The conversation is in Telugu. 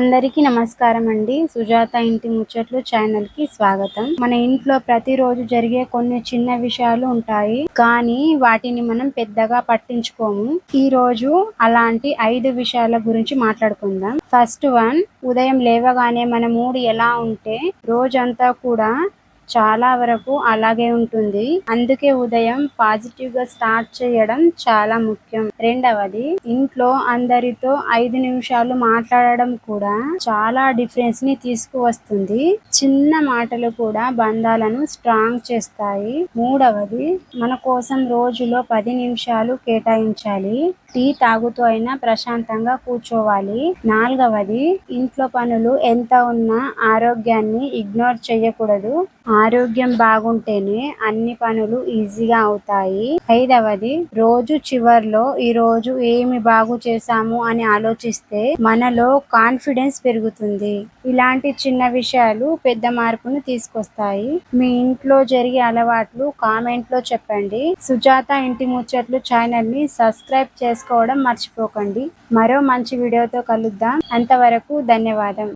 అందరికీ నమస్కారం అండి. సుజాత ఇంటి ముచ్చట్లు ఛానల్ కి స్వాగతం. మన ఇంట్లో ప్రతిరోజు జరిగే కొన్ని చిన్న విషయాలు ఉంటాయి, కానీ వాటిని మనం పెద్దగా పట్టించుకోము. ఈ రోజు అలాంటి 5 విషయాల గురించి మాట్లాడుకుందాం. ఫస్ట్ వన్, ఉదయం లేవగానే మన మూడ్ ఎలా ఉంటే రోజంతా కూడా చాలా వరకు అలాగే ఉంటుంది. అందుకే ఉదయం పాజిటివ్ గా స్టార్ట్ చేయడం చాలా ముఖ్యం. రెండవది, ఇంట్లో అందరితో 5 నిమిషాలు మాట్లాడడం కూడా చాలా డిఫరెన్స్ ని తీసుకువస్తుంది. చిన్న మాటలు కూడా బంధాలను స్ట్రాంగ్ చేస్తాయి. మూడవది, మన కోసం రోజులో 10 నిమిషాలు కేటాయించాలి. టీ తాగుతూ అయినా ప్రశాంతంగా కూర్చోవాలి. నాలుగవది, ఇంట్లో పనులు ఎంత ఉన్నా ఆరోగ్యాన్ని ఇగ్నోర్ చేయకూడదు. ఆరోగ్యం బాగుంటేనే అన్ని పనులు ఈజీగా అవుతాయి. ఐదవది, రోజు చివర్లో ఈ రోజు ఏమి బాగు చేశాము అని ఆలోచిస్తే మనలో కాన్ఫిడెన్స్ పెరుగుతుంది. ఇలాంటి చిన్న విషయాలు పెద్ద మార్పును తీసుకొస్తాయి. మీ ఇంట్లో జరిగే అలవాట్లు కామెంట్ లో చెప్పండి. సుజాత ఇంటి ముచ్చట్లు ఛానల్ ని సబ్స్క్రైబ్ చేసుకోవడం మర్చిపోకండి. మరో మంచి వీడియోతో కలుద్దాం. అంతవరకు ధన్యవాదం.